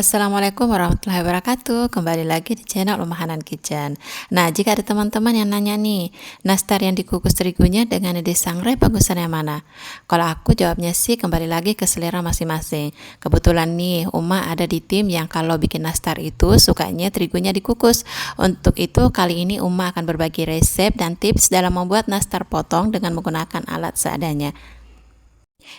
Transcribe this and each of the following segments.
Assalamualaikum warahmatullahi wabarakatuh. Kembali lagi di channel Uma Hanan Kitchen. Nah, jika ada teman-teman yang nanya nih, nastar yang dikukus terigunya dengan disangrai bagusan yang mana? Kalau aku jawabnya sih kembali lagi ke selera masing-masing. Kebetulan nih, Uma ada di tim yang kalau bikin nastar itu sukanya terigunya dikukus. Untuk itu, kali ini Uma akan berbagi resep dan tips dalam membuat nastar potong dengan menggunakan alat seadanya.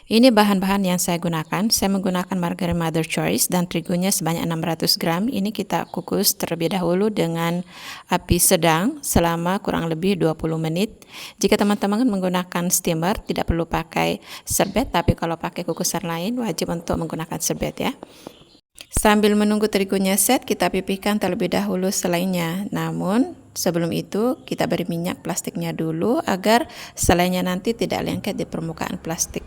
Ini bahan-bahan yang saya gunakan. Saya menggunakan margarin Mother Choice dan terigunya sebanyak 600 gram. Ini kita kukus terlebih dahulu dengan api sedang selama kurang lebih 20 menit. Jika teman-teman menggunakan steamer, tidak perlu pakai serbet, tapi kalau pakai kukusan lain wajib untuk menggunakan serbet ya. Sambil menunggu terigunya set, kita pipihkan terlebih dahulu selainya. Namun, sebelum itu kita beri minyak plastiknya dulu agar selainya nanti tidak lengket di permukaan plastik.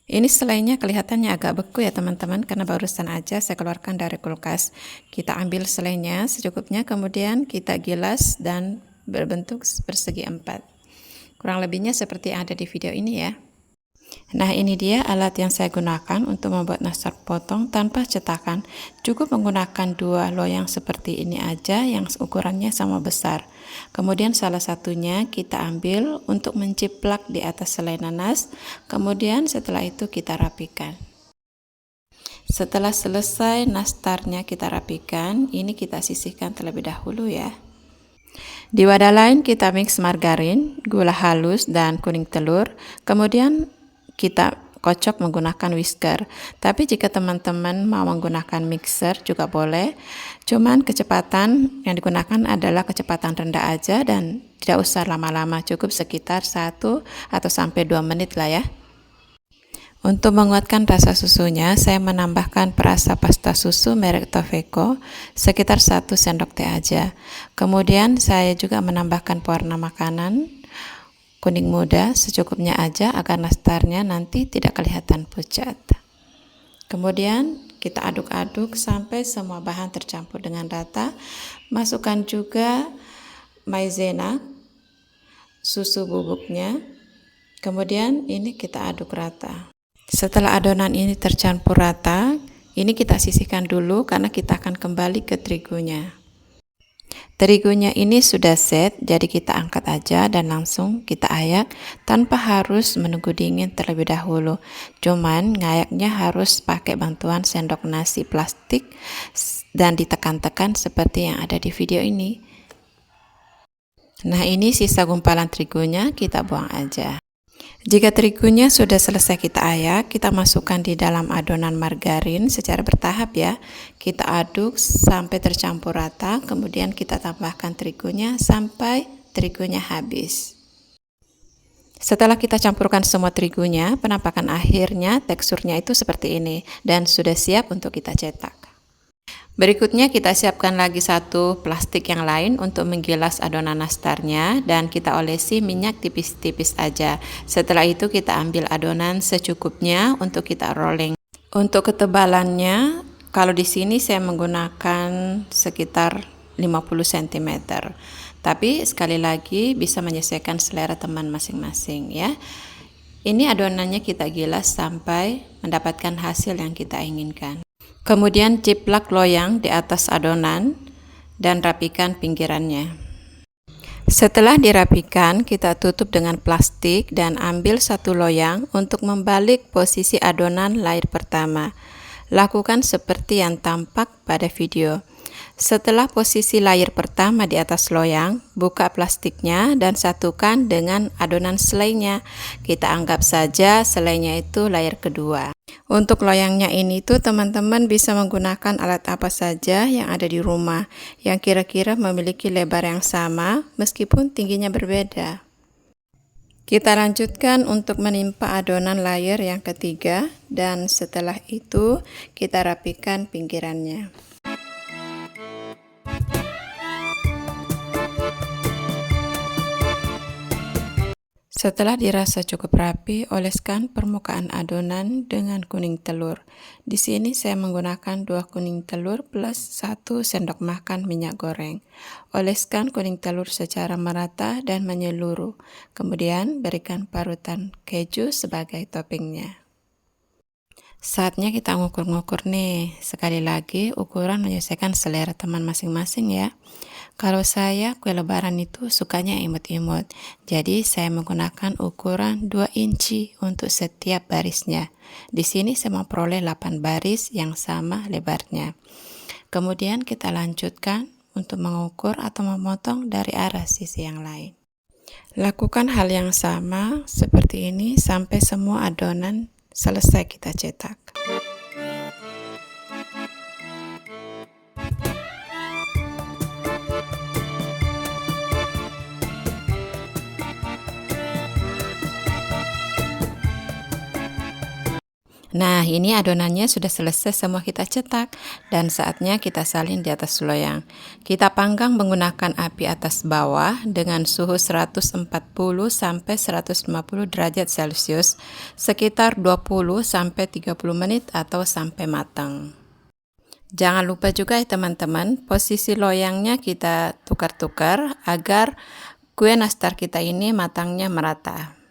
Ini selainya kelihatannya agak beku ya teman-teman, karena barusan aja saya keluarkan dari kulkas. Kita ambil selainya secukupnya, kemudian kita gilas dan berbentuk persegi 4. Kurang lebihnya seperti yang ada di video ini ya. Nah, ini dia alat yang saya gunakan untuk membuat nastar potong tanpa cetakan. Cukup menggunakan 2 loyang seperti ini aja yang ukurannya sama besar. Kemudian salah satunya kita ambil untuk menciplak di atas selai nanas. Kemudian setelah itu kita rapikan. Setelah selesai nastarnya kita rapikan, ini kita sisihkan terlebih dahulu ya. Di wadah lain kita mix margarin, gula halus, dan kuning telur. Kemudian kita kocok menggunakan whisker. Tapi jika teman-teman mau menggunakan mixer juga boleh. Cuman kecepatan yang digunakan adalah kecepatan rendah aja dan tidak usah lama-lama, cukup sekitar 1 atau sampai 2 menit lah ya. Untuk menguatkan rasa susunya, saya menambahkan perasa pasta susu merek Tofeco sekitar 1 sendok teh aja. Kemudian saya juga menambahkan pewarna makanan kuning muda secukupnya aja agar nastarnya nanti tidak kelihatan pucat. Kemudian kita aduk-aduk sampai semua bahan tercampur dengan rata. Masukkan juga maizena, susu bubuknya. Kemudian ini kita aduk rata. Setelah adonan ini tercampur rata, ini kita sisihkan dulu karena kita akan kembali ke terigunya. Terigunya ini sudah set, jadi kita angkat aja dan langsung kita ayak tanpa harus menunggu dingin terlebih dahulu. Cuman ngayaknya harus pakai bantuan sendok nasi plastik dan ditekan-tekan seperti yang ada di video ini. Nah, ini sisa gumpalan terigunya kita buang aja. Jika terigunya sudah selesai kita ayak, kita masukkan di dalam adonan margarin secara bertahap ya. Kita aduk sampai tercampur rata, kemudian kita tambahkan terigunya sampai terigunya habis. Setelah kita campurkan semua terigunya, penampakan akhirnya teksturnya itu seperti ini dan sudah siap untuk kita cetak. Berikutnya kita siapkan lagi satu plastik yang lain untuk menggilas adonan nastarnya dan kita olesi minyak tipis-tipis aja. Setelah itu kita ambil adonan secukupnya untuk kita rolling. Untuk ketebalannya, kalau di sini saya menggunakan sekitar 50 cm. Tapi sekali lagi bisa menyesuaikan selera teman masing-masing ya. Ini adonannya kita gilas sampai mendapatkan hasil yang kita inginkan. Kemudian ciplak loyang di atas adonan dan rapikan pinggirannya. Setelah dirapikan, kita tutup dengan plastik dan ambil satu loyang untuk membalik posisi adonan layer pertama. Lakukan seperti yang tampak pada video. Setelah posisi layer pertama di atas loyang, buka plastiknya dan satukan dengan adonan selainya. Kita anggap saja selainya itu layer kedua. Untuk loyangnya ini tuh teman-teman bisa menggunakan alat apa saja yang ada di rumah yang kira-kira memiliki lebar yang sama meskipun tingginya berbeda. Kita lanjutkan untuk menimpa adonan layer yang ketiga dan setelah itu kita rapikan pinggirannya. Setelah dirasa cukup rapi, oleskan permukaan adonan dengan kuning telur. Di sini saya menggunakan 2 kuning telur plus 1 sendok makan minyak goreng. Oleskan kuning telur secara merata dan menyeluruh. Kemudian berikan parutan keju sebagai toppingnya. Saatnya kita ngukur-ngukur nih. Sekali lagi, ukuran menyesuaikan selera teman masing-masing ya. Kalau saya kue lebaran itu sukanya imut-imut. Jadi saya menggunakan ukuran 2 inci untuk setiap barisnya. Di sini saya memperoleh 8 baris yang sama lebarnya. Kemudian kita lanjutkan untuk mengukur atau memotong dari arah sisi yang lain. Lakukan hal yang sama seperti ini sampai semua adonan selesai kita cetak. Nah, ini adonannya sudah selesai semua kita cetak dan saatnya kita salin di atas loyang. Kita panggang menggunakan api atas bawah dengan suhu 140 sampai 150 derajat Celcius sekitar 20 sampai 30 menit atau sampai matang. Jangan lupa juga ya teman-teman, posisi loyangnya kita tukar-tukar agar kue nastar kita ini matangnya merata.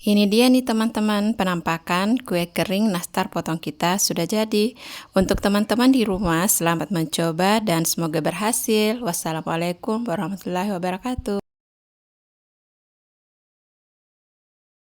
Ini dia nih teman-teman, penampakan kue kering nastar potong kita sudah jadi. Untuk teman-teman di rumah, selamat mencoba dan semoga berhasil. Wassalamualaikum warahmatullahi wabarakatuh.